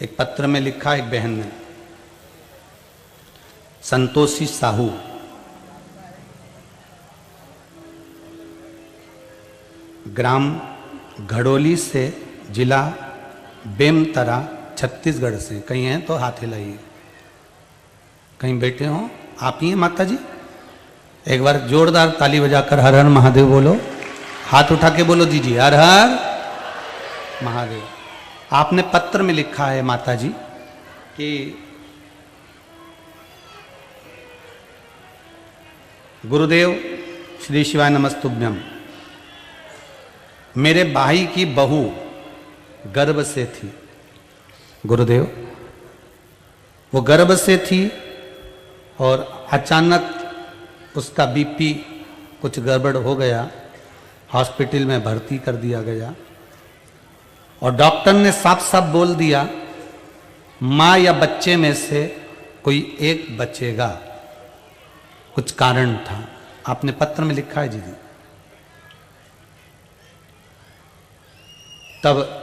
एक पत्र में लिखा एक बहन ने, संतोषी साहू, ग्राम घड़ोली से, जिला बेमतरा, छत्तीसगढ़ से। कहीं हैं तो हाथ हिलाइए, कहीं बैठे हो आप ही हैं माता जी? एक बार जोरदार ताली बजाकर हर हर महादेव बोलो, हाथ उठा के बोलो दीजिए हर हर महादेव। आपने पत्र में लिखा है माता जी कि गुरुदेव श्री शिवाय नमस्तुभ्यम, मेरे भाई की बहू गर्भ से थी। गुरुदेव, वो गर्भ से थी और अचानक उसका बीपी कुछ गड़बड़ हो गया, हॉस्पिटल में भर्ती कर दिया गया और डॉक्टर ने साफ साफ बोल दिया मां या बच्चे में से कोई एक बचेगा। कुछ कारण था, आपने पत्र में लिखा है दीदी। तब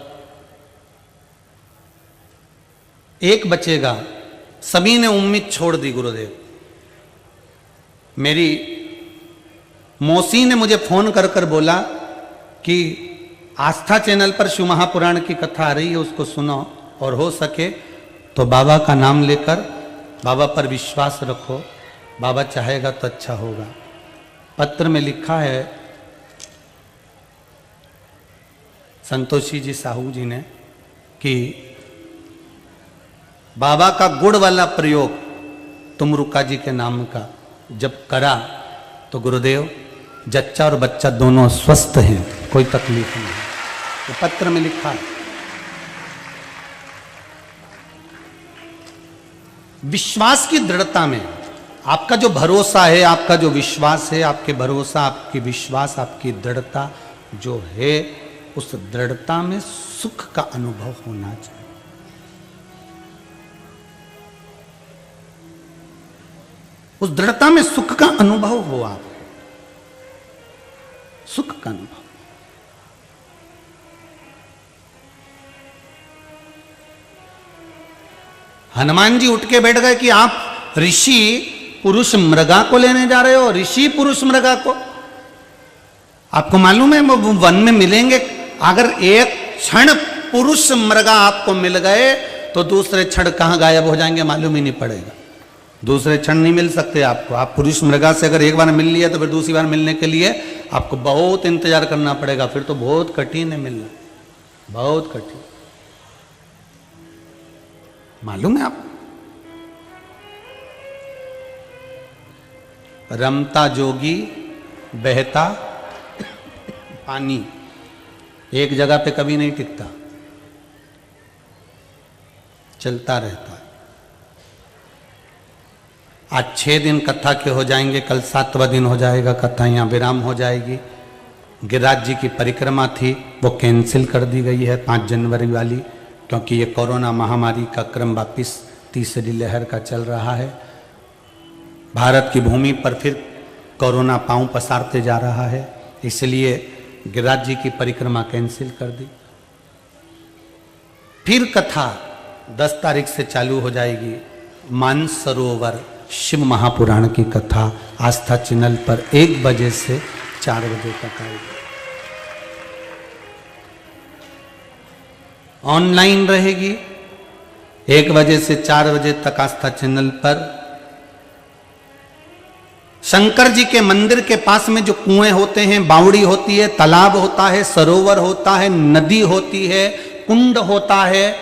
एक बचेगा, सभी ने उम्मीद छोड़ दी। गुरुदेव, मेरी मौसी ने मुझे फोन कर कर बोला कि आस्था चैनल पर शिव महापुराण की कथा आ रही है, उसको सुनो और हो सके तो बाबा का नाम लेकर बाबा पर विश्वास रखो, बाबा चाहेगा तो अच्छा होगा। पत्र में लिखा है संतोषी जी साहू जी ने कि बाबा का गुड़ वाला प्रयोग तुमरुका जी के नाम का जब करा तो गुरुदेव जच्चा और बच्चा दोनों स्वस्थ हैं, कोई तकलीफ नहीं है। तो पत्र में लिखा है। विश्वास की दृढ़ता में आपका जो भरोसा है, आपका जो विश्वास है, आपके भरोसा, आपकी विश्वास, आपकी दृढ़ता जो है, उस दृढ़ता में सुख का अनुभव होना चाहिए। उस दृढ़ता में सुख का अनुभव हो, आप सुख का अनुभव। हनुमान जी उठ के बैठ गए कि आप ऋषि पुरुष मृगा को लेने जा रहे हो। ऋषि पुरुष मृगा को, आपको मालूम है वो वन में मिलेंगे। अगर एक क्षण पुरुष मृगा आपको मिल गए तो दूसरे क्षण कहां गायब हो जाएंगे मालूम ही नहीं पड़ेगा। दूसरे क्षण नहीं मिल सकते आपको। आप पुरुष मृगा से अगर एक बार मिल लिया तो फिर दूसरी बार मिलने के लिए आपको बहुत इंतजार करना पड़ेगा, फिर तो बहुत कठिन है मिलना, बहुत कठिन। मालूम है आप? रमता जोगी बहता पानी एक जगह पे कभी नहीं टिकता, चलता रहता है। आज 6 दिन कथा के हो जाएंगे, कल 7वां दिन हो जाएगा, कथा यहाँ विराम हो जाएगी। गिरिराज जी की परिक्रमा थी वो कैंसिल कर दी गई है 5 जनवरी वाली, क्योंकि ये कोरोना महामारी का क्रम वापिस तीसरी लहर का चल रहा है। भारत की भूमि पर फिर कोरोना पांव पसारते जा रहा है, इसलिए गिरिराज जी की परिक्रमा कैंसिल कर दी। फिर कथा 10 तारीख से चालू हो जाएगी। मानसरोवर शिव महापुराण की कथा आस्था चैनल पर 1 बजे से 4 बजे तक आएगी। ऑनलाइन रहेगी 1 बजे से 4 बजे तक आस्था चैनल पर। शंकर जी के मंदिर के पास में जो कुएं होते हैं, बावड़ी होती है, तालाब होता है, सरोवर होता है, नदी होती है, कुंड होता है,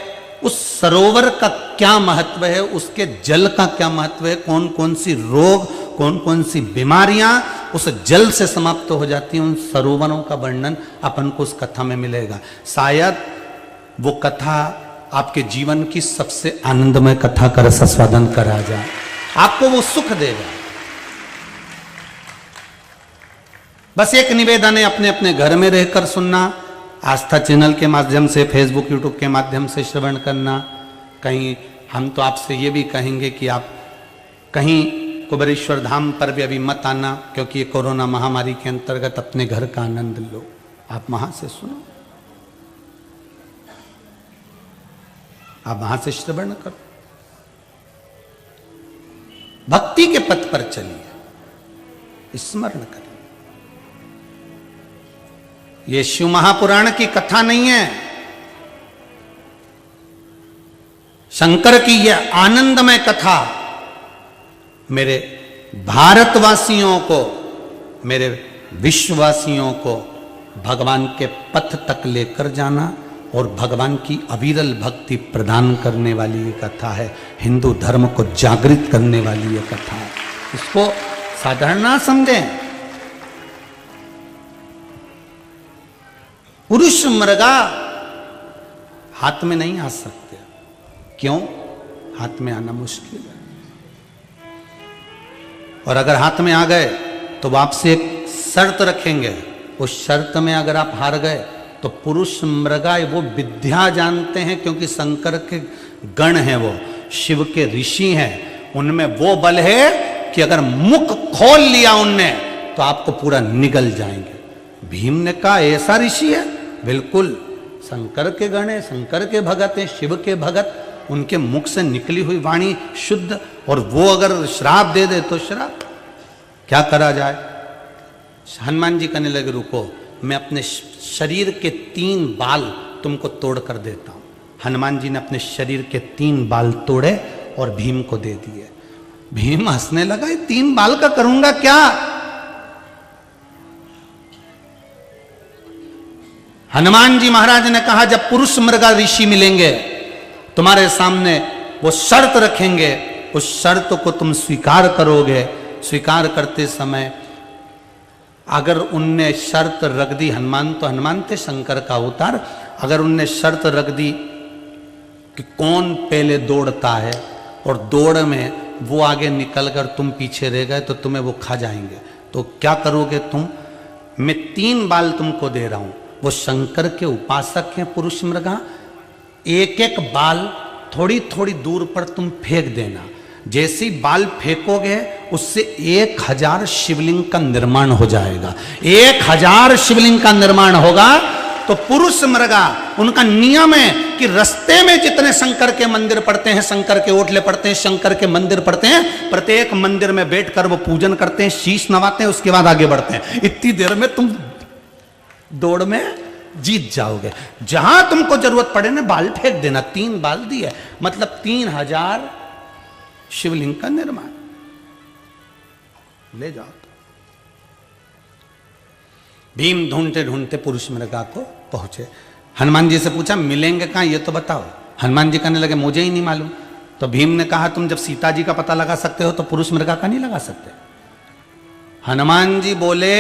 उस सरोवर का क्या महत्व है, उसके जल का क्या महत्व है, कौन कौन सी रोग, कौन कौन सी बीमारियां उस जल से समाप्त हो जाती हैं, उन सरोवरों का वर्णन अपन को उस कथा में मिलेगा। शायद वो कथा आपके जीवन की सबसे आनंदमय कथा का रसास्वादन करा जाए, आपको वो सुख देगा। बस एक निवेदन है, अपने अपने घर में रहकर सुनना, आस्था चैनल के माध्यम से, फेसबुक यूट्यूब के माध्यम से श्रवण करना। कहीं हम तो आपसे ये भी कहेंगे कि आप कहीं कुबेरेश्वर धाम पर भी अभी मत आना, क्योंकि ये कोरोना महामारी के अंतर्गत अपने घर का आनंद लो, आप वहां से सुनो। आप वहां से श्रवण करो, भक्ति के पथ पर चलिए, स्मरण करिए। ये शिव महापुराण की कथा नहीं है, शंकर की यह आनंदमय कथा मेरे भारतवासियों को, मेरे विश्ववासियों को भगवान के पथ तक लेकर जाना और भगवान की अविरल भक्ति प्रदान करने वाली ये कथा है। हिंदू धर्म को जागृत करने वाली ये कथा है, इसको साधारण ना समझें। पुरुष मृगा हाथ में नहीं आ सकते। क्यों? हाथ में आना मुश्किल है, और अगर हाथ में आ गए तो वो आपसे एक शर्त रखेंगे, उस शर्त में अगर आप हार गए तो पुरुष मृगा वो विद्या जानते हैं, क्योंकि शंकर के गण हैं, वो शिव के ऋषि हैं, उनमें वो बल है कि अगर मुख खोल लिया उनने तो आपको पूरा निगल जाएंगे। भीम ने कहा ऐसा ऋषि है? बिल्कुल, शंकर के गण है, शंकर के भगत हैं, शिव के भगत, उनके मुख से निकली हुई वाणी शुद्ध, और वो अगर श्राप दे दे तो श्राप, क्या करा जाए? हनुमान जी कहने लगे रुको, मैं अपने शरीर के 3 बाल तुमको तोड़ कर देता हूं। हनुमान जी ने अपने शरीर के 3 बाल तोड़े और भीम को दे दिए। भीम हंसने लगा, ये 3 बाल का करूंगा क्या? हनुमान जी महाराज ने कहा जब पुरुष मृगा ऋषि मिलेंगे तुम्हारे सामने, वो शर्त रखेंगे, उस शर्त को तुम स्वीकार करोगे। स्वीकार करते समय अगर उनने शर्त रख दी, हनुमान थे शंकर का अवतार, अगर उनने शर्त रख दी कि कौन पहले दौड़ता है और दौड़ में वो आगे निकल कर तुम पीछे रह गए तो तुम्हें वो खा जाएंगे, तो क्या करोगे तुम? मैं 3 बाल तुमको दे रहा हूं। वो शंकर के उपासक हैं पुरुष मृगा, एक एक बाल थोड़ी थोड़ी दूर पर तुम फेंक देना। जैसे ही बाल फेंकोगे उससे 1000 शिवलिंग का निर्माण हो जाएगा। 1000 शिवलिंग का निर्माण होगा तो पुरुष मृगा, उनका नियम है कि रास्ते में जितने शंकर के मंदिर पड़ते हैं, शंकर के ओटले पड़ते हैं, शंकर के मंदिर पड़ते हैं, प्रत्येक मंदिर में बैठकर वो पूजन करते हैं, शीश नवाते हैं, उसके बाद आगे बढ़ते हैं। इतनी देर में तुम दौड़ में जीत जाओगे। जहां तुमको जरूरत पड़े ना बाल फेंक देना। 3 बाल दिए मतलब 3000 शिवलिंग का निर्माण। ले जाओ। भीम ढूंढते ढूंढते पुरुष मृगा को पहुंचे। हनुमान जी से पूछा मिलेंगे कहां ये तो बताओ। हनुमान जी कहने लगे मुझे ही नहीं मालूम। तो भीम ने कहा तुम जब सीता जी का पता लगा सकते हो तो पुरुष मृगा का नहीं लगा सकते। हनुमान जी बोले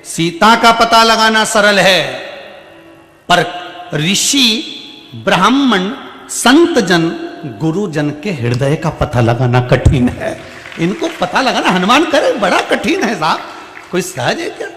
सीता का पता लगाना सरल है, पर ऋषि ब्राह्मण संत जन गुरुजन के हृदय का पता लगाना कठिन है। इनको पता लगाना हनुमान करे बड़ा कठिन है साहब, कोई सहज है क्या?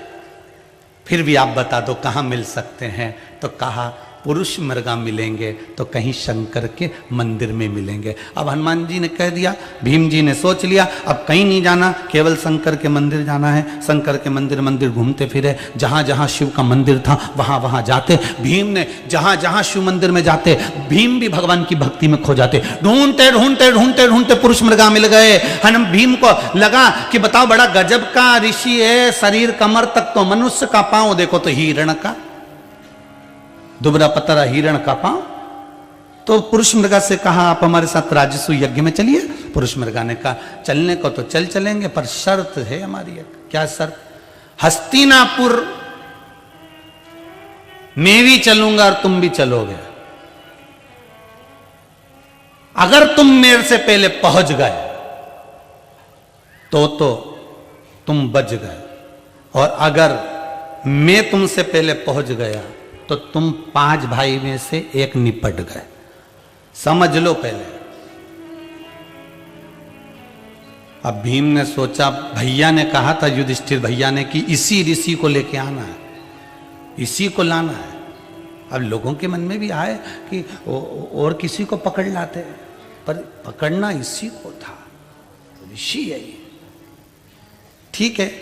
फिर भी आप बता दो कहां मिल सकते हैं। तो कहा पुरुष मृगा मिलेंगे तो कहीं शंकर के मंदिर में मिलेंगे। अब हनुमान जी ने कह दिया, भीम जी ने सोच लिया अब कहीं नहीं जाना, केवल शंकर के मंदिर जाना है। शंकर के मंदिर घूमते फिरे, जहां जहां शिव का मंदिर था वहां वहां जाते। भीम ने जहां जहां शिव मंदिर में जाते, भीम भी भगवान की भक्ति में खो जाते। ढूंढते ढूंढते ढूंढते ढूंढते पुरुष मृगा मिल गए। भीम को लगा कि बताओ बड़ा गजब का ऋषि है, शरीर कमर तक तो मनुष्य का, पांव देखो तो हिरण का, दुबरा पतरा हिरण का पांव। तो पुरुष मृगा से कहा आप हमारे साथ राजस्व यज्ञ में चलिए। पुरुष मृगा ने कहा चलने को तो चल चलेंगे, पर शर्त है हमारी एक। क्या शर्त? हस्तिनापुर मैं भी चलूंगा और तुम भी चलोगे। अगर तुम मेरे से पहले पहुंच गए तो तुम बच गए, और अगर मैं तुमसे पहले पहुंच गया तो तुम 5 भाई में से एक निपट गए। समझ लो पहले। अब भीम ने सोचा, भैया ने कहा था युधिष्ठिर भैया ने कि इसी ऋषि को लेके आना है, इसी को लाना है। अब लोगों के मन में भी आए कि और किसी को पकड़ लाते, पर पकड़ना इसी को था, ऋषि है ये। ठीक है,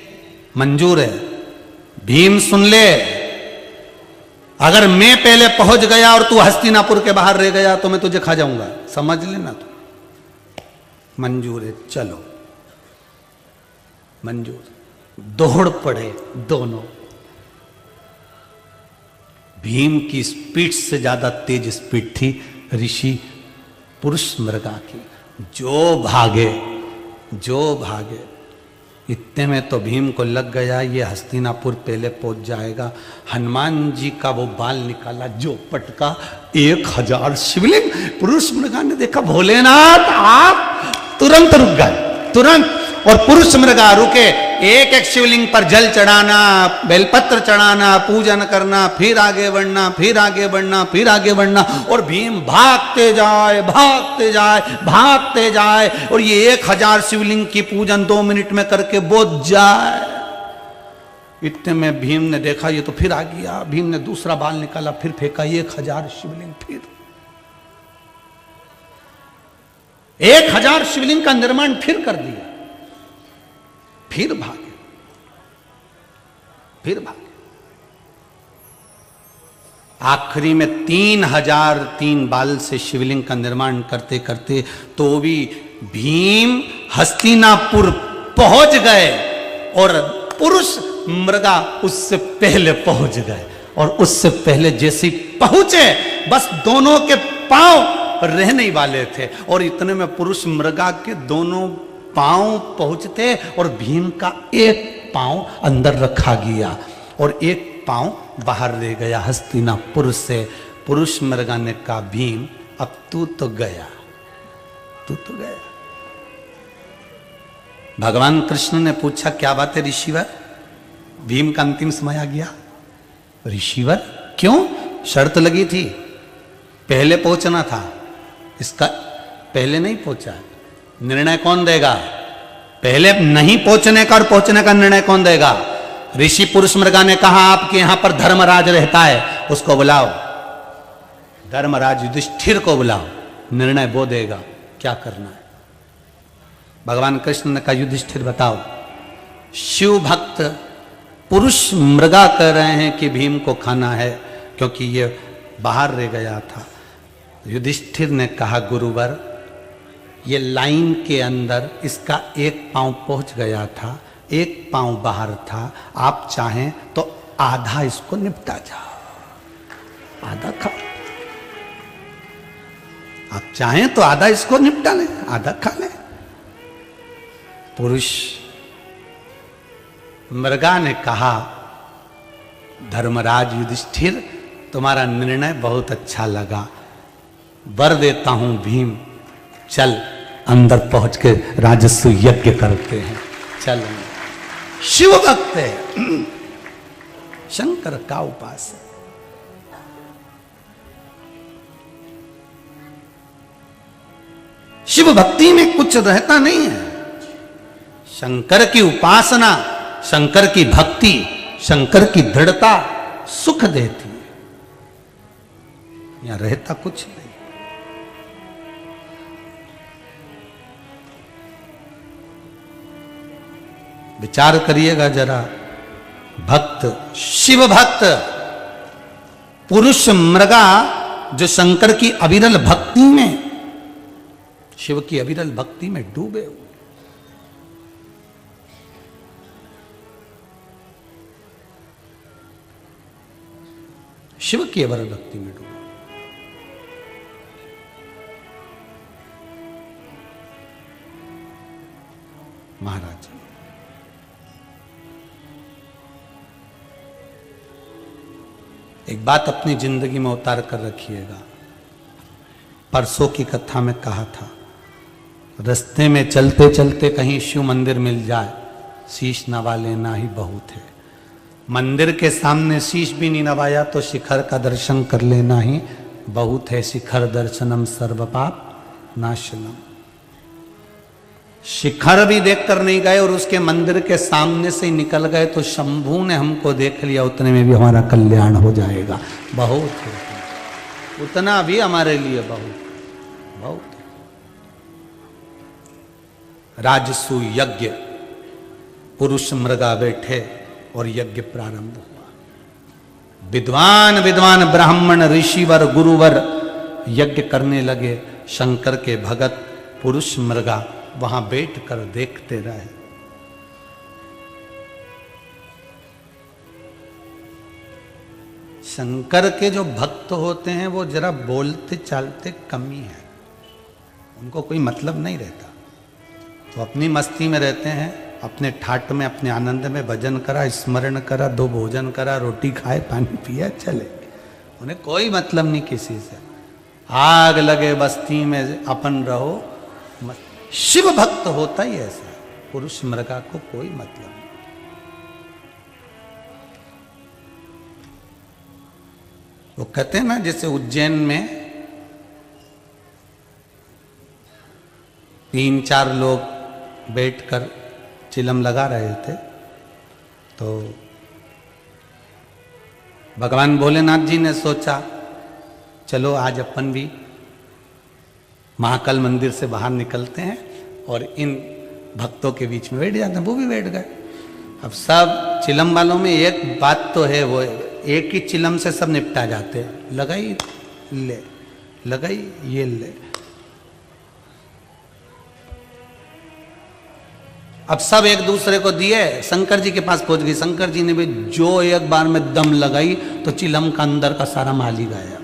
मंजूर है। भीम सुन ले, अगर मैं पहले पहुंच गया और तू हस्तिनापुर के बाहर रह गया तो मैं तुझे खा जाऊंगा, समझ लेना तू। मंजूर है, चलो मंजूर। दौड़ पड़े दोनों। भीम की स्पीड से ज्यादा तेज स्पीड थी ऋषि पुरुष मृगा की। जो भागे इतने में तो भीम को लग गया ये हस्तिनापुर पहले पहुंच जाएगा। हनुमान जी का वो बाल निकाला, जो पटका 1000 शिवलिंग। पुरुष मृगा ने देखा भोलेनाथ आप, तुरंत रुक गए, तुरंत। और पुरुष मृगा रुके, एक एक शिवलिंग पर जल चढ़ाना, बेलपत्र चढ़ाना, पूजन करना, फिर आगे बढ़ना, फिर आगे बढ़ना, फिर आगे बढ़ना। और भीम भागते जाए, भागते जाए, भागते जाए। और ये 1000 शिवलिंग की पूजन 2 मिनट में करके बोध जाए। इतने में भीम ने देखा ये तो फिर आ गया। भीम ने दूसरा बाल निकाला, फिर फेंका 1000 शिवलिंग। फिर 1000 शिवलिंग का निर्माण फिर कर दिया। फिर भागे। आखिरी में 3003 बाल से शिवलिंग का निर्माण करते करते तो भी भीम हस्तिनापुर पहुंच गए और पुरुष मृगा उससे पहले पहुंच गए। और उससे पहले जैसे पहुंचे बस दोनों के पांव रहने ही वाले थे। और इतने में पुरुष मृगा के दोनों पांव पहुंचते और भीम का एक पांव अंदर रखा गया और एक पांव बाहर रह गया हस्तिनापुर से। पुरुष मृगा ने कहा भीम अब तू तो गया। भगवान कृष्ण ने पूछा क्या बात है ऋषिवर, भीम का अंतिम समय आ गया। ऋषिवर क्यों, शर्त लगी थी, पहले पहुंचना था, इसका पहले नहीं पहुंचा। निर्णय कौन देगा, पहले नहीं पहुंचने का और पहुंचने का निर्णय कौन देगा। ऋषि पुरुष मृगा ने कहा आपके यहां पर धर्मराज रहता है, उसको बुलाओ, धर्मराज युधिष्ठिर को बुलाओ, निर्णय वो देगा क्या करना है। भगवान कृष्ण ने कहा युधिष्ठिर बताओ। शिव भक्त पुरुष मृगा कह रहे हैं कि भीम को खाना है क्योंकि ये बाहर रह गया था। युधिष्ठिर ने कहा गुरुवर ये लाइन के अंदर इसका एक पांव पहुंच गया था, एक पांव बाहर था, आप चाहें तो आधा इसको निपटा जाओ, आधा खा। आप चाहें तो आधा इसको निपटा लें, आधा खा लें। पुरुष मृगा ने कहा धर्मराज युधिष्ठिर तुम्हारा निर्णय बहुत अच्छा लगा, वर देता हूं भीम, चल अंदर पहुंच के राजस्व यज्ञ करते हैं, चल। शिव भक्त है, शंकर का उपासक। शिव भक्ति में कुछ रहता नहीं है। शंकर की उपासना, शंकर की भक्ति, शंकर की दृढ़ता सुख देती है, यहां रहता कुछ नहीं। विचार करिएगा जरा, भक्त, शिव भक्त, पुरुष मृगा जो शंकर की अविरल भक्ति में, शिव की अविरल भक्ति में डूबे हुए। शिव की अविरल भक्ति में डूबे। महाराज एक बात अपनी जिंदगी में उतार कर रखिएगा। परसों की कथा में कहा था, रास्ते में चलते चलते कहीं शिव मंदिर मिल जाए, शीश नवा लेना ही बहुत है। मंदिर के सामने शीश भी नहीं नवाया तो शिखर का दर्शन कर लेना ही बहुत है। शिखर दर्शनम सर्व पाप नाशनम। शिखर भी देखकर नहीं गए और उसके मंदिर के सामने से ही निकल गए तो शंभू ने हमको देख लिया, उतने में भी हमारा कल्याण हो जाएगा। बहुत है, उतना भी हमारे लिए बहुत बहुत। राजसु यज्ञ, पुरुष मृगा बैठे और यज्ञ प्रारंभ हुआ। विद्वान विद्वान ब्राह्मण ऋषिवर गुरुवर यज्ञ करने लगे। शंकर के भगत पुरुष मृगा वहां बैठकर देखते रहे। शंकर के जो भक्त होते हैं वो जरा बोलते चालते कम ही है, उनको कोई मतलब नहीं रहता। वो अपनी मस्ती में रहते हैं, अपने ठाट में, अपने आनंद में भजन करा, स्मरण करा, दो भोजन करा, रोटी खाए, पानी पिया, चले। उन्हें कोई मतलब नहीं किसी से। आग लगे बस्ती में अपन रहो। शिव भक्त होता ही ऐसा, पुरुष मृगा को कोई मतलब नहीं। वो कहते हैं ना, जैसे उज्जैन में 3-4 लोग बैठकर चिलम लगा रहे थे, तो भगवान भोलेनाथ जी ने सोचा चलो आज अपन भी महाकाल मंदिर से बाहर निकलते हैं और इन भक्तों के बीच में बैठ जाते हैं। वो भी बैठ गए। अब सब चिलम वालों में एक बात तो है, वो एक ही चिलम से सब निपटा जाते हैं। लगाई ले, लगाई ये ले। अब सब एक दूसरे को दिए, शंकर जी के पास पहुंच गई। शंकर जी ने भी जो एक बार में दम लगाई तो चिलम का अंदर का सारा माल ही गया।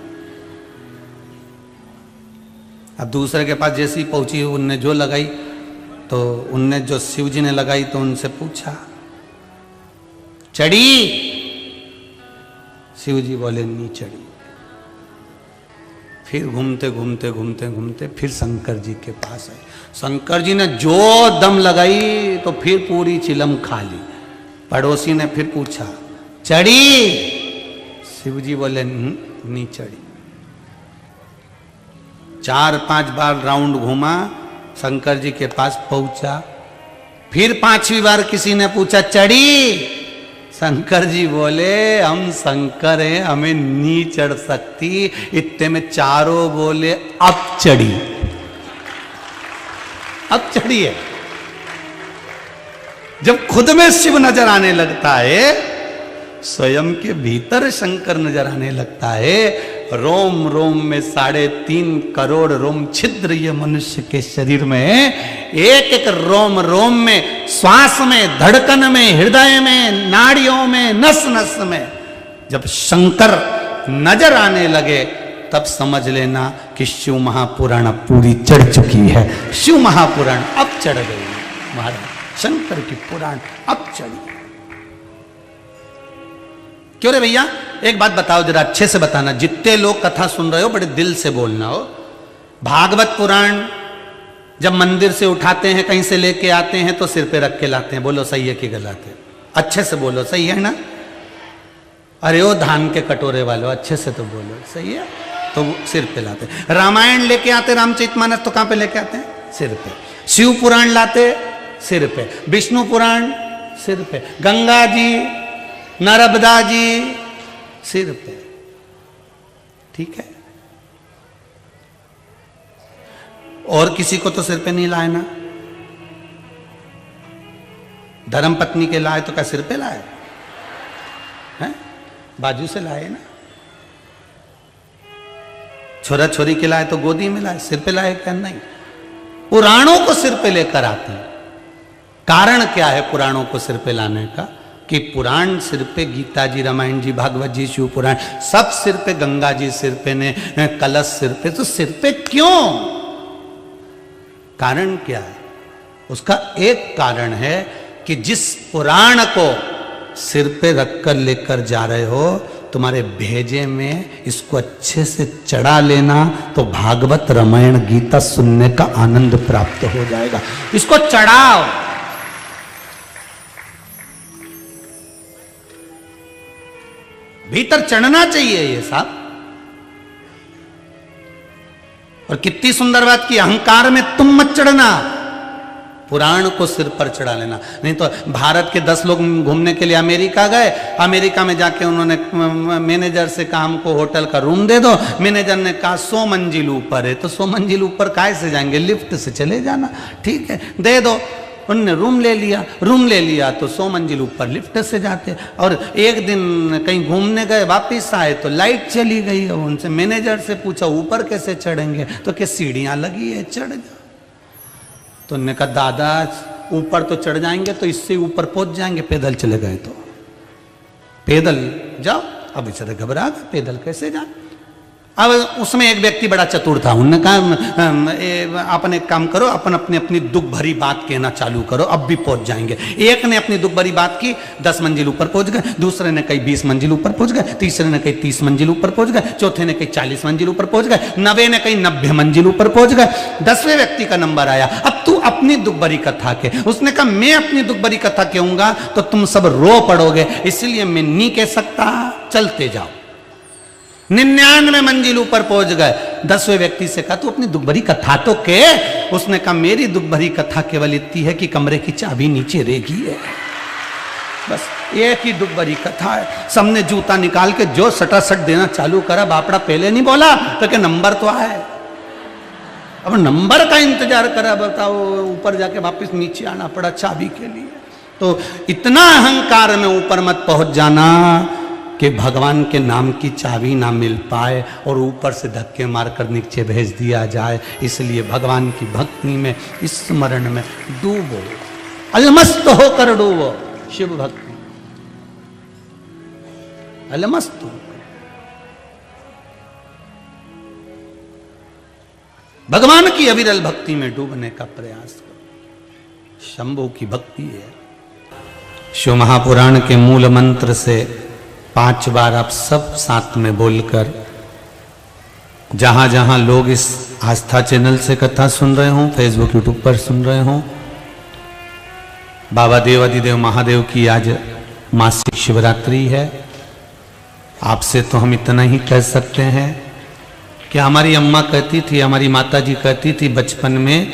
अब दूसरे के पास जैसी पहुंची, उनने जो लगाई, तो उनने जो शिव जी ने लगाई तो उनसे पूछा चढ़ी? शिव जी बोले नहीं चढ़ी। फिर घूमते घूमते घूमते घूमते फिर शंकर जी के पास आए। शंकर जी ने जो दम लगाई तो फिर पूरी चिलम खा ली। पड़ोसी ने फिर पूछा चढ़ी? शिव जी बोले नहीं चढ़ी। 4-5 बार राउंड घूमा, शंकर जी के पास पहुंचा। फिर 5वीं बार किसी ने पूछा चढ़ी? शंकर जी बोले हम शंकर हैं, हमें नहीं चढ़ सकती। इतने में चारों बोले अब चढ़ी, अब चढ़ी है। जब खुद में शिव नजर आने लगता है, स्वयं के भीतर शंकर नजर आने लगता है। रोम रोम में 3.5 करोड़ रोम छिद्र ये मनुष्य के शरीर में, एक एक रोम रोम में, श्वास में, धड़कन में, हृदय में, नाड़ियों में, नस नस में जब शंकर नजर आने लगे तब समझ लेना कि शिव महापुराण पूरी चढ़ चुकी है। शिव महापुराण अब चढ़ गई महाराज, शंकर की पुराण अब चढ़ी। क्यों रे भैया? एक बात बताओ जरा, अच्छे से बताना। जितने लोग कथा सुन रहे हो बड़े दिल से बोलना हो। भागवत पुराण जब मंदिर से उठाते हैं, कहीं से लेके आते हैं तो सिर पे रख के लाते हैं। बोलो सही है कि गलत है? अच्छे से बोलो, सही है ना? अरे ओ धान के कटोरे वालों, अच्छे से तो बोलो, सही है? तो सिर पे लाते। रामायण लेके आते, रामचरितमानस तो कहां पे लेके आते हैं? सिर पे। शिव पुराण लाते सिर पे, विष्णु पुराण सिर पे, गंगा जी, नर्मदा जी सिर पे। ठीक है? और किसी को तो सिर पे नहीं लाए ना। धर्म पत्नी के लाए तो क्या सिर पे लाए हैं? बाजू से लाए ना। छोरा छोरी के लाए तो गोदी में लाए, सिर पे लाए क्या? नहीं। पुराणों को सिर पे लेकर आते हैं। कारण क्या है पुराणों को सिर पे लाने का? कि पुराण सिर पे, गीता जी, रामायण जी, भागवत जी, शिव पुराण सब सिर पे, गंगा जी सिर पे ने, कलश सिर पे। तो सिर पे क्यों? कारण क्या है? उसका एक कारण है कि जिस पुराण को सिर पे रखकर लेकर जा रहे हो, तुम्हारे भेजे में इसको अच्छे से चढ़ा लेना तो भागवत, रामायण, गीता सुनने का आनंद प्राप्त हो जाएगा। इसको चढ़ाओ। भीतर चढ़ना चाहिए ये साहब। और कितनी सुंदर बात की, अहंकार में तुम मत चढ़ना, पुराण को सिर पर चढ़ा लेना। नहीं तो भारत के 10 लोग घूमने के लिए अमेरिका गए। अमेरिका में जाके उन्होंने मैनेजर से कहा हमको होटल का रूम दे दो। मैनेजर ने कहा 100 मंजिल ऊपर है। तो 100 मंजिल ऊपर काहे से जाएंगे? लिफ्ट से चले जाना। ठीक है, दे दो। उनने रूम ले लिया तो 100 मंजिल ऊपर लिफ्ट से जाते। और एक दिन कहीं घूमने गए, वापस आए तो लाइट चली गई। उनसे मैनेजर से पूछा ऊपर कैसे चढ़ेंगे, तो क्या सीढ़ियां लगी है, चढ़ जाओ। तो उन्होंने कहा दादा ऊपर तो चढ़ जाएंगे तो इससे ऊपर पहुंच जाएंगे, पैदल चले गए तो पैदल जाओ। अब बेचारे घबरा गए, पैदल कैसे जाए। अब उसमें एक व्यक्ति बड़ा चतुर था, उन्होंने कहा अपन एक काम करो, अपन अपनी दुख भरी बात कहना चालू करो, अब भी पहुंच जाएंगे। एक ने अपनी दुख भरी बात की, 10 मंजिल ऊपर पहुंच गए। दूसरे ने कही 20 मंजिल ऊपर पहुंच गए। तीसरे ने कही 30 मंजिल ऊपर पहुंच गए। चौथे ने कही 40 मंजिल ऊपर पहुंच गए। 90 ने कही 90 मंजिल ऊपर पहुंच गए। 10वें व्यक्ति का नंबर आया, अब तू अपनी दुख भरी कथा के। उसने कहा मैं अपनी दुख भरी कथा कहूंगा तो तुम सब रो पड़ोगे, इसलिए मैं नहीं कह सकता, चलते जाओ। 99 मंजिल ऊपर पहुंच गए। 10वें व्यक्ति से कहा तू अपनी दुख भरी कथा तो के। उसने कहा मेरी दुख भरी कथा केवल इतनी है कि कमरे की चाबी नीचे रेगी है, बस एक ही दुख भरी कथा है। सबने जूता निकाल के जो सटासट देना चालू करा। बापड़ा पहले नहीं बोला तो क्या नंबर तो आए। अब नंबर का इंतजार करा, बताओ ऊपर जाके वापस नीचे आना पड़ा चाबी के लिए। तो इतना अहंकार में ऊपर मत पहुंच जाना कि भगवान के नाम की चाबी ना मिल पाए और ऊपर से धक्के मारकर नीचे भेज दिया जाए। इसलिए भगवान की भक्ति में, इस स्मरण में डूबो, अलमस्त होकर डूबो। शिव भक्ति अलमस्त हो, भगवान की अविरल भक्ति में डूबने का प्रयास करो। शंभु की भक्ति है। शिव महापुराण के मूल मंत्र से 5 बार आप सब साथ में बोलकर, जहां जहां लोग इस आस्था चैनल से कथा सुन रहे हों, फेसबुक यूट्यूब पर सुन रहे हों, बाबा देवादिदेव महादेव की आज मासिक शिवरात्रि है। आपसे तो हम इतना ही कह सकते हैं कि हमारी अम्मा कहती थी, हमारी माता जी कहती थी बचपन में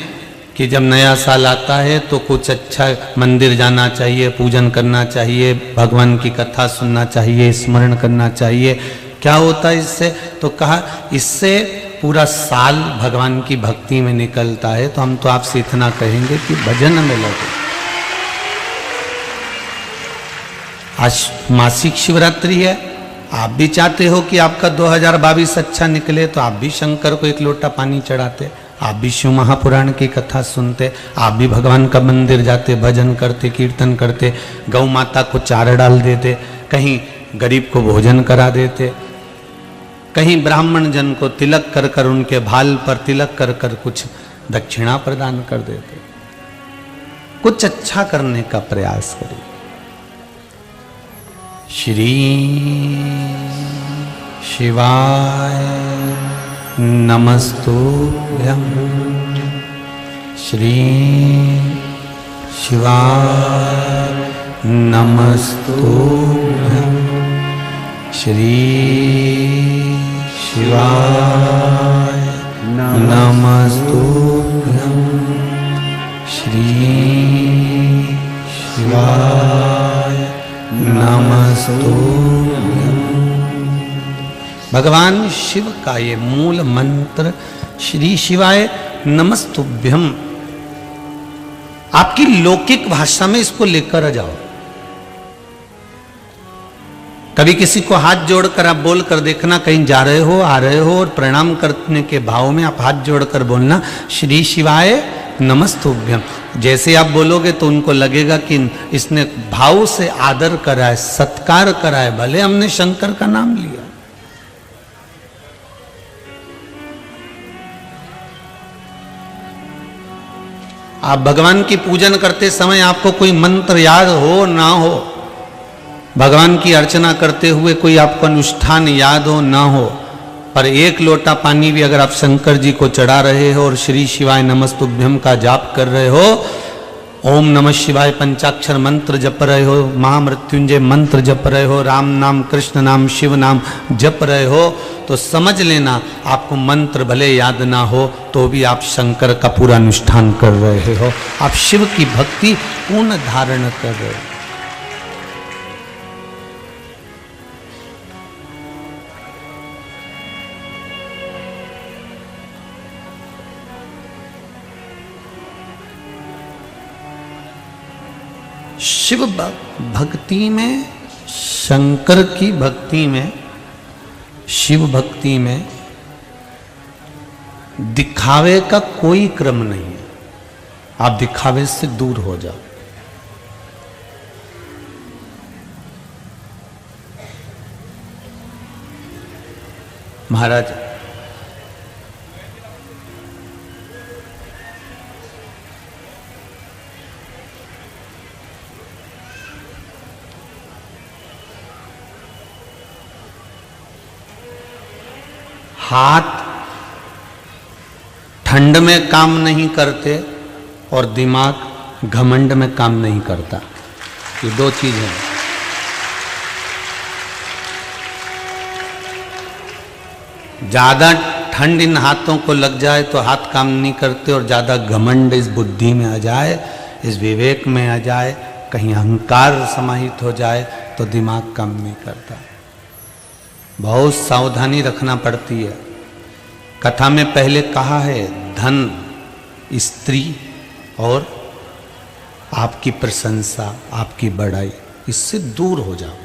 कि जब नया साल आता है तो कुछ अच्छा मंदिर जाना चाहिए, पूजन करना चाहिए, भगवान की कथा सुनना चाहिए, स्मरण करना चाहिए। क्या होता है इससे? तो कहा इससे पूरा साल भगवान की भक्ति में निकलता है। तो हम तो आपसे इतना कहेंगे कि भजन में लगे। आज मासिक शिवरात्रि है, आप भी चाहते हो कि आपका 2022 अच्छा निकले, तो आप भी शंकर को 1 लोटा पानी चढ़ाते, आप भी शिव महापुराण की कथा सुनते, आप भी भगवान का मंदिर जाते, भजन करते, कीर्तन करते, गौ माता को चारा डाल देते, कहीं गरीब को भोजन करा देते, कहीं ब्राह्मण जन को तिलक कर कर, उनके भाल पर तिलक कर कर कुछ दक्षिणा प्रदान कर देते। कुछ अच्छा करने का प्रयास करिए। श्री शिवाय नमस्तुभ्यं। श्री शिवाय नमस्तुभ्यं। श्री शिवाय नमस्तुभ्यं। श्री शिवाय नमस्तुभ्यं। भगवान शिव का ये मूल मंत्र श्री शिवाय नमस्तुभ्यम, आपकी लौकिक भाषा में इसको लेकर आ जाओ। कभी किसी को हाथ जोड़कर आप बोलकर देखना, कहीं जा रहे हो, आ रहे हो, और प्रणाम करने के भाव में आप हाथ जोड़कर बोलना श्री शिवाय नमस्तुभ्यम। जैसे आप बोलोगे तो उनको लगेगा कि इसने भाव से आदर करा है, सत्कार करा है, भले हमने शंकर का नाम लिया। आप भगवान की पूजन करते समय आपको कोई मंत्र याद हो ना हो, भगवान की अर्चना करते हुए कोई आपको अनुष्ठान याद हो ना हो, पर 1 लोटा पानी भी अगर आप शंकर जी को चढ़ा रहे हो और श्री शिवाय नमस्तुभ्यम का जाप कर रहे हो, ओम नमः शिवाय पंचाक्षर मंत्र जप रहे हो, महामृत्युंजय मंत्र जप रहे हो, राम नाम, कृष्ण नाम, शिव नाम जप रहे हो, तो समझ लेना आपको मंत्र भले याद ना हो तो भी आप शंकर का पूरा अनुष्ठान कर रहे हो, आप शिव की भक्ति पूर्ण धारण कर रहे हो। शिव भक्ति में, शंकर की भक्ति में, शिव भक्ति में दिखावे का कोई क्रम नहीं है। आप दिखावे से दूर हो जाओ। महाराज हाथ ठंड में काम नहीं करते और दिमाग घमंड में काम नहीं करता। ये दो चीजें हैं। ज्यादा ठंड इन हाथों को लग जाए तो हाथ काम नहीं करते, और ज्यादा घमंड इस बुद्धि में आ जाए, इस विवेक में आ जाए, कहीं अहंकार समाहित हो जाए तो दिमाग काम नहीं करता। बहुत सावधानी रखना पड़ती है। कथा में पहले कहा है धन, स्त्री और आपकी प्रशंसा, आपकी बड़ाई, इससे दूर हो जाओ।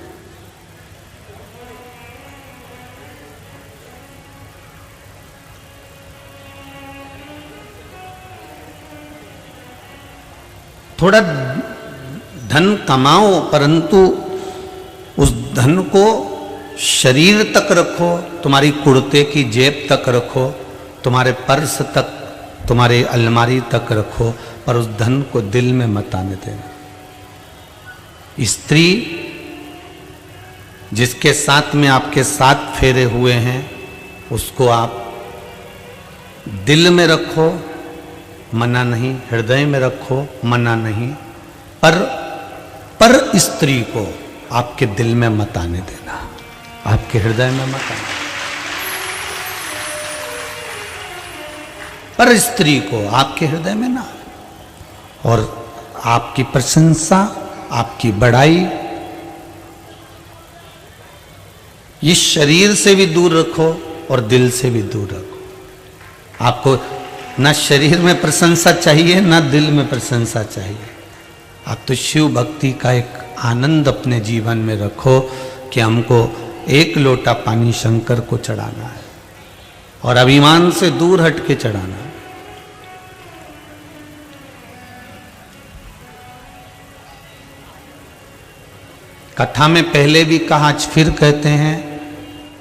थोड़ा धन कमाओ, परंतु उस धन को शरीर तक रखो, तुम्हारी कुर्ते की जेब तक रखो, तुम्हारे पर्स तक, तुम्हारे अलमारी तक रखो, पर उस धन को दिल में मत आने देना। स्त्री जिसके साथ में आपके 7 फेरे हुए हैं, उसको आप दिल में रखो, मना नहीं, हृदय में रखो, मना नहीं, पर स्त्री को आपके दिल में मत आने देना, आपके हृदय में मत आने। पर स्त्री को आपके हृदय में ना, और आपकी प्रशंसा, आपकी बड़ाई, ये शरीर से भी दूर रखो और दिल से भी दूर रखो। आपको ना शरीर में प्रशंसा चाहिए, ना दिल में प्रशंसा चाहिए। आप तो शिव भक्ति का एक आनंद अपने जीवन में रखो कि हमको 1 लोटा पानी शंकर को चढ़ाना है, और अभिमान से दूर हट के चढ़ाना है। कथा में पहले भी कहा, आज फिर कहते हैं,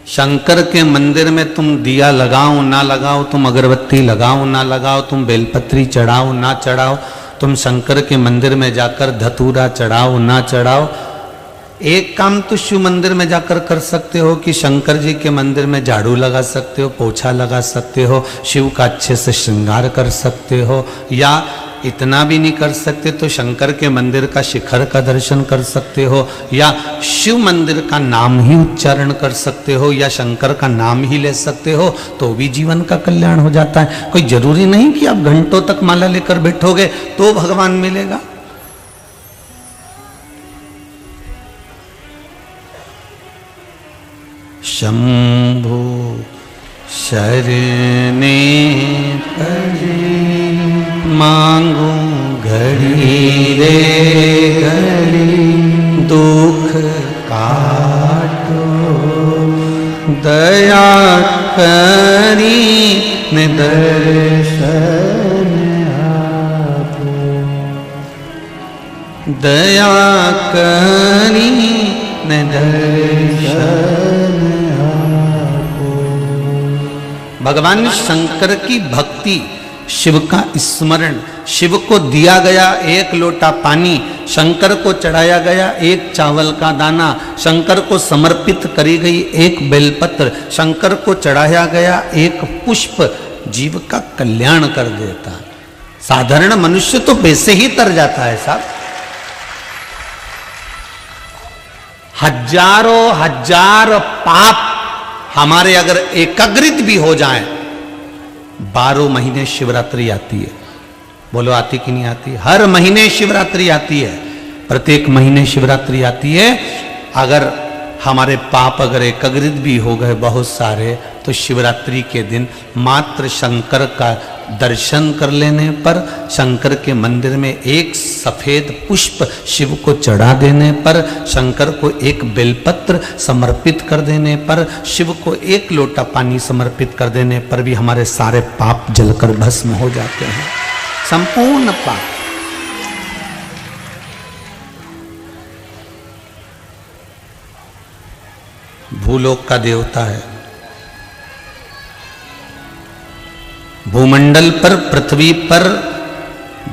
शंकर के मंदिर में तुम दिया लगाओ ना लगाओ, तुम अगरबत्ती लगाओ ना लगाओ, तुम बेलपत्री चढ़ाओ ना चढ़ाओ, तुम शंकर के मंदिर में जाकर धतूरा चढ़ाओ ना चढ़ाओ, एक काम तो शिव मंदिर में जाकर कर सकते हो कि शंकर जी के मंदिर में झाड़ू लगा सकते हो, पोछा लगा सकते हो, शिव का अच्छे से श्रृंगार कर सकते हो, या इतना भी नहीं कर सकते तो शंकर के मंदिर का शिखर का दर्शन कर सकते हो, या शिव मंदिर का नाम ही उच्चारण कर सकते हो, या शंकर का नाम ही ले सकते हो, तो भी जीवन का कल्याण हो जाता है। कोई जरूरी नहीं कि आप घंटों तक माला लेकर बैठोगे तो भगवान मिलेगा। शंभु शरणे पड़े मांगू घड़ी रे घड़ी, दुख काटो दया करी ने दर्शन आपो, दया करी ने दर्शन आपो। भगवान शंकर की भक्ति, शिव का स्मरण, शिव को दिया गया 1 लोटा पानी, शंकर को चढ़ाया गया 1 चावल का दाना, शंकर को समर्पित करी गई 1 बेलपत्र, शंकर को चढ़ाया गया 1 पुष्प जीव का कल्याण कर देता। साधारण मनुष्य तो वैसे ही तर जाता है साहब। हजारों हजार पाप हमारे अगर एकाग्रित भी हो जाएं, 12 महीने शिवरात्रि आती है। बोलो आती कि नहीं आती? हर महीने शिवरात्रि आती है, प्रत्येक महीने शिवरात्रि आती है। अगर हमारे पाप अगर एकत्रित भी हो गए बहुत सारे, तो शिवरात्रि के दिन मात्र शंकर का दर्शन कर लेने पर, शंकर के मंदिर में एक सफेद पुष्प शिव को चढ़ा देने पर, शंकर को एक बेलपत्र समर्पित कर देने पर, शिव को एक लोटा पानी समर्पित कर देने पर भी हमारे सारे पाप जलकर भस्म हो जाते हैं, संपूर्ण पाप। भूलोक का देवता है, भूमंडल पर, पृथ्वी पर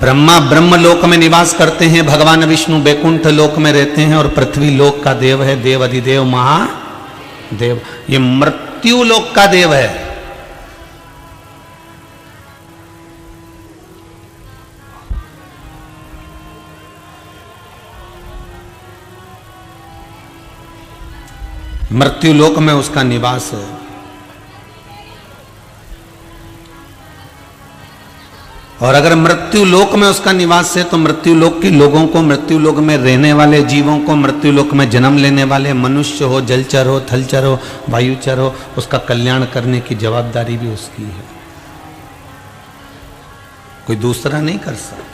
ब्रह्मा ब्रह्मलोक में निवास करते हैं, भगवान विष्णु बैकुंठ लोक में रहते हैं, और पृथ्वी लोक का देव है देव अधिदेव महादेव। ये मृत्यु लोक का देव है। मृत्यु लोक में उसका निवास है। और अगर मृत्यु लोक में उसका निवास है तो मृत्यु लोक के लोगों को, मृत्यु लोक में रहने वाले जीवों को, मृत्यु लोक में जन्म लेने वाले मनुष्य हो, जलचर हो, थलचर हो, वायुचर हो, उसका कल्याण करने की जवाबदारी भी उसकी है, कोई दूसरा नहीं कर सकता।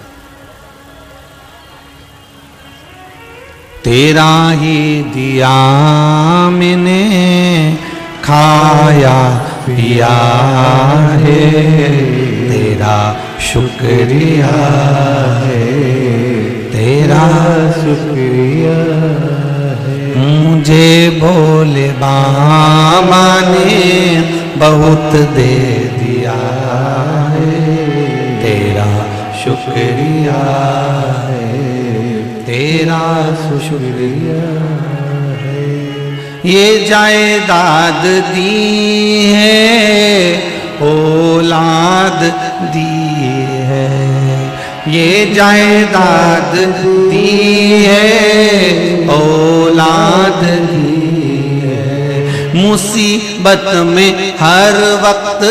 तेरा ही दिया मैंने खाया पिया है, तेरा शुक्रिया है, तेरा शुक्रिया है। मुझे भोले बाबा ने बहुत दे दिया है, तेरा शुक्रिया है, तेरा शुक्रिया है। ये जायदाद दी है, औलाद दी है, ये जायदाद दी है, औलाद दी है। मुसीबत में हर वक्त